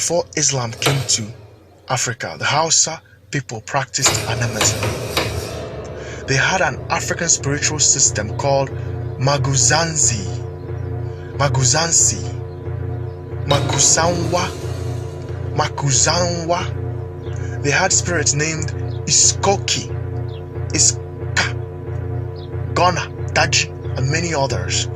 before Islam came to Africa, the Hausa people practiced animism. They had an African spiritual system called Maguzanzi, Makuzanwa. They had spirits named Iskoki, Iska, Gona, Daji, and many others.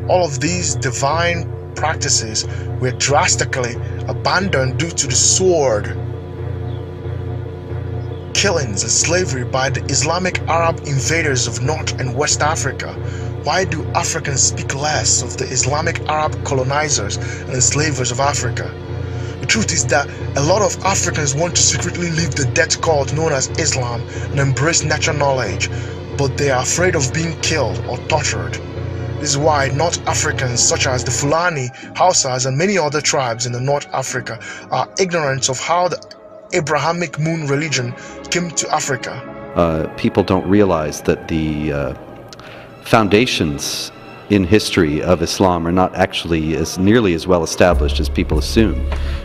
All of these divine practices were drastically abandoned due to the sword, killings, and slavery by the Islamic Arab invaders of North and West Africa. Why do Africans speak less of the Islamic Arab colonizers and enslavers of Africa? The truth is that a lot of Africans want to secretly leave the death cult known as Islam and embrace natural knowledge, but they are afraid of being killed or tortured. This is why North Africans such as the Fulani, Hausas, and many other tribes in the North Africa are ignorant of how the Abrahamic moon religion came to Africa. People don't realize that the foundations in history of Islam are not actually as nearly as well established as people assume.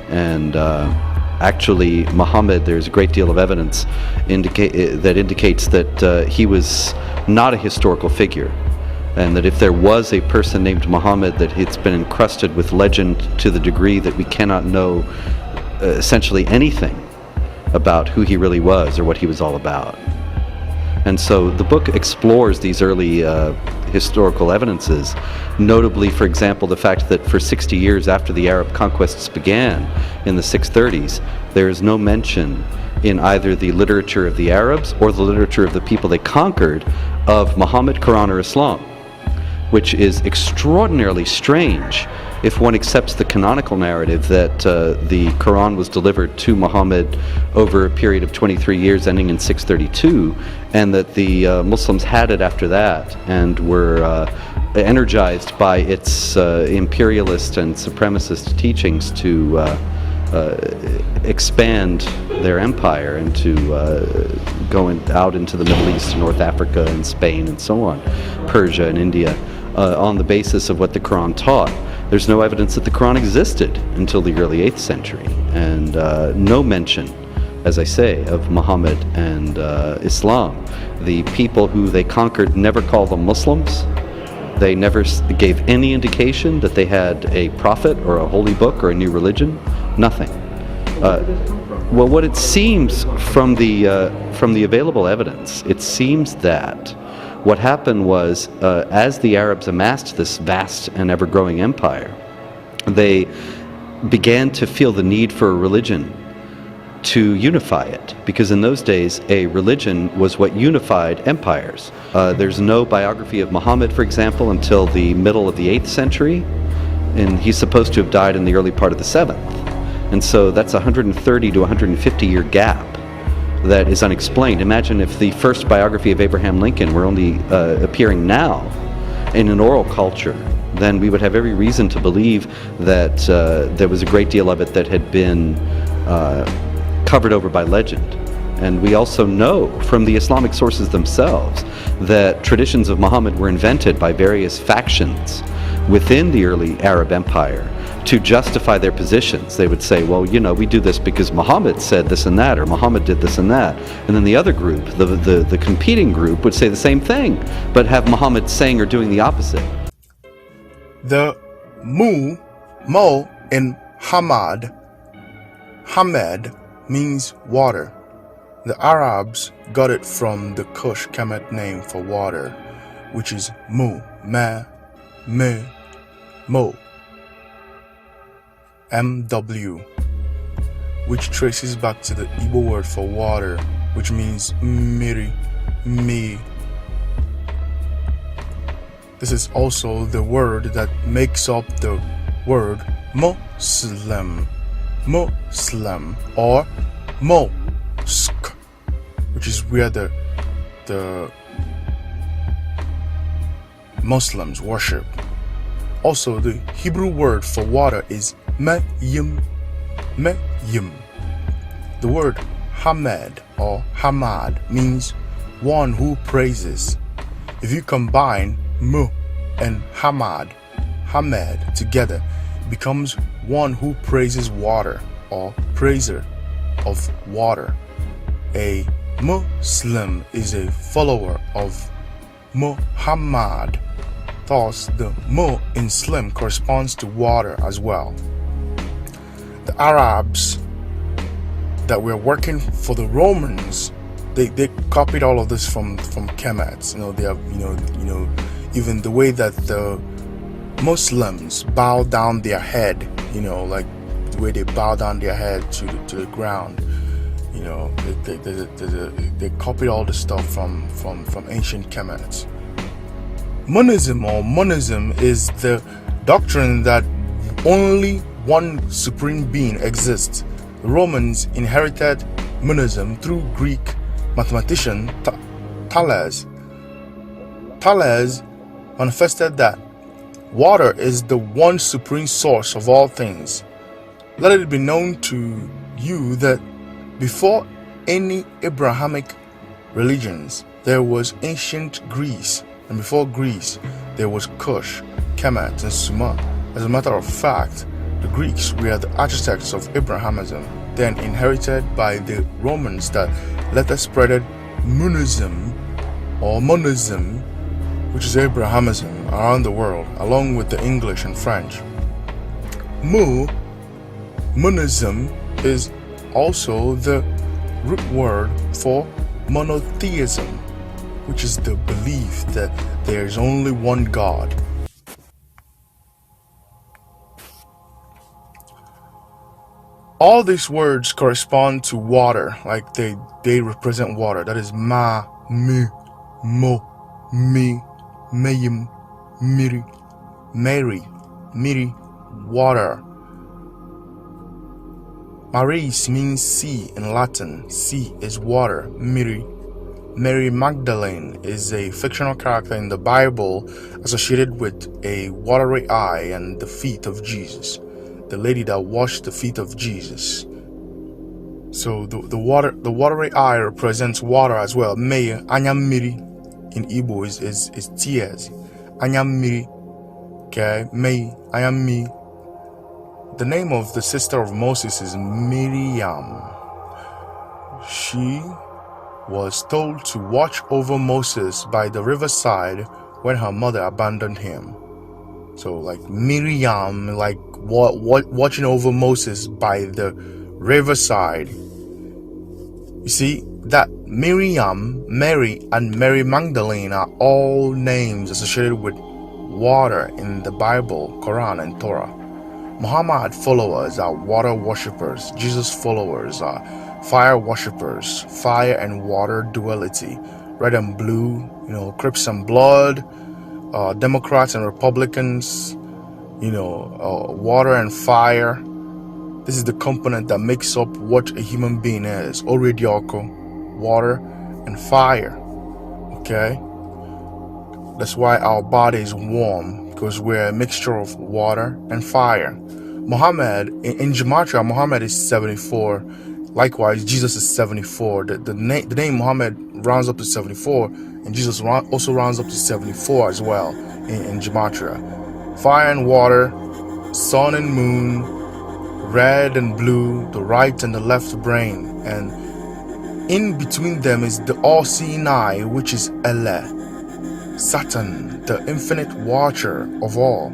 And actually, Muhammad, there's a great deal of evidence that indicates that he was not a historical figure, and that if there was a person named Muhammad, that it's been encrusted with legend to the degree that we cannot know essentially anything about who he really was or what he was all about. And so the book explores these early historical evidences, notably, for example, the fact that for 60 years after the Arab conquests began in the 630s, there is no mention in either the literature of the Arabs or the literature of the people they conquered of Muhammad, Quran, or Islam, which is extraordinarily strange if one accepts the canonical narrative that the Quran was delivered to Muhammad over a period of 23 years ending in 632, and that the Muslims had it after that and were energized by its imperialist and supremacist teachings to expand their empire and to go out into the Middle East, North Africa and Spain and so on, Persia and India, on the basis of what the Quran taught. There's no evidence that the Quran existed until the early 8th century, and no mention, as I say, of Muhammad and Islam. The people who they conquered never called them Muslims. They never gave any indication that they had a prophet or a holy book or a new religion. Nothing. Well, what it seems from the available evidence, it seems that what happened was, as the Arabs amassed this vast and ever-growing empire, they began to feel the need for a religion to unify it, because in those days a religion was what unified empires. There's no biography of Muhammad, for example, until the middle of the 8th century, and he's supposed to have died in the early part of the 7th. And so that's a 130 to 150 year gap that is unexplained. Imagine if the first biography of Abraham Lincoln were only appearing now in an oral culture, then we would have every reason to believe that there was a great deal of it that had been covered over by legend. And we also know from the Islamic sources themselves that traditions of Muhammad were invented by various factions within the early Arab Empire to justify their positions. They would say, well, you know, we do this because Muhammad said this and that, or Muhammad did this and that. And then the other group, the competing group, would say the same thing, but have Muhammad saying or doing the opposite. The Mo in Hamed means water. The Arabs got it from the Kush Kemet name for water, which is Mo, MW, which traces back to the Igbo word for water, which means miri, me. This is also the word that makes up the word Muslim, or mosque, which is where the Muslims worship. Also, the Hebrew word for water is Meyim. The word Hamed or Hamad means one who praises. If you combine Mu and Hamed together, it becomes one who praises water. or praiser of water. A Muslim is a follower of Muhammad. Thus, the Mu in Slim corresponds to water as well. The Arabs that were working for the Romans, they copied all of this from Kemets. They have even the way that the Muslims bow down their head, like the way they bow down their head to the ground. They copied all the stuff from ancient Kemets. Monism or monism is the doctrine that only one supreme being exists. The Romans inherited monism through Greek mathematician Thales. Thales manifested that water is the one supreme source of all things. Let it be known to you that before any Abrahamic religions, there was ancient Greece, and before Greece, there was Kush, Kemet, and Sumer. As a matter of fact, the Greeks were the architects of Abrahamism, then inherited by the Romans that later spreaded monism or monism, which is Abrahamism, around the world, along with the English and French. Monism is also the root word for monotheism, which is the belief that there is only one God. All these words correspond to water, like they represent water. That is ma, mi, mo, mi, mayim, miri, Mary, miri, water. Maris means sea in Latin. Sea is water. Mary Magdalene is a fictional character in the Bible associated with a watery eye and the feet of Jesus. The lady that washed the feet of Jesus. So the watery eye represents water as well. Meye, anyamiri in Igbo is tears. Anyamiri, okay, Mei, anyami. The name of the sister of Moses is Miriam. She was told to watch over Moses by the riverside when her mother abandoned him. So like Miriam, like watching over Moses by the riverside. You see, that Miriam, Mary, and Mary Magdalene are all names associated with water in the Bible, Quran, and Torah. Muhammad followers are water worshippers. Jesus followers are fire worshippers. Fire and water duality. Red and blue, Crips and blood. Democrats and Republicans, water and fire. This is the component that makes up what a human being is. Oredioko, water and fire. Okay? That's why our body is warm, because we're a mixture of water and fire. Muhammad, in Gematria, Muhammad is 74. Likewise, Jesus is 74. The name Muhammad rounds up to 74, and Jesus also rounds up to 74 as well in Gematria. Fire and water, sun and moon, red and blue, the right and the left brain, and in between them is the all-seeing eye, which is Allah, Satan, the infinite watcher of all.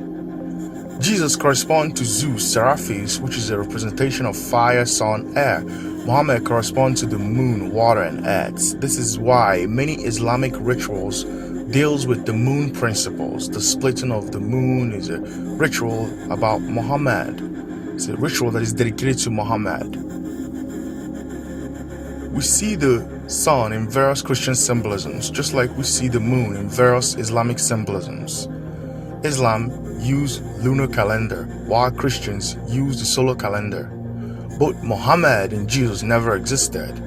Jesus corresponds to Zeus, Seraphis, which is a representation of fire, sun, air. Muhammad corresponds to the moon, water, and earth. This is why many Islamic rituals deals with the moon principles. The splitting of the moon is a ritual about Muhammad. It's a ritual that is dedicated to Muhammad. We see the sun in various Christian symbolisms, just like we see the moon in various Islamic symbolisms. Islam use lunar calendar, while Christians use the solar calendar. Both Muhammad and Jesus never existed.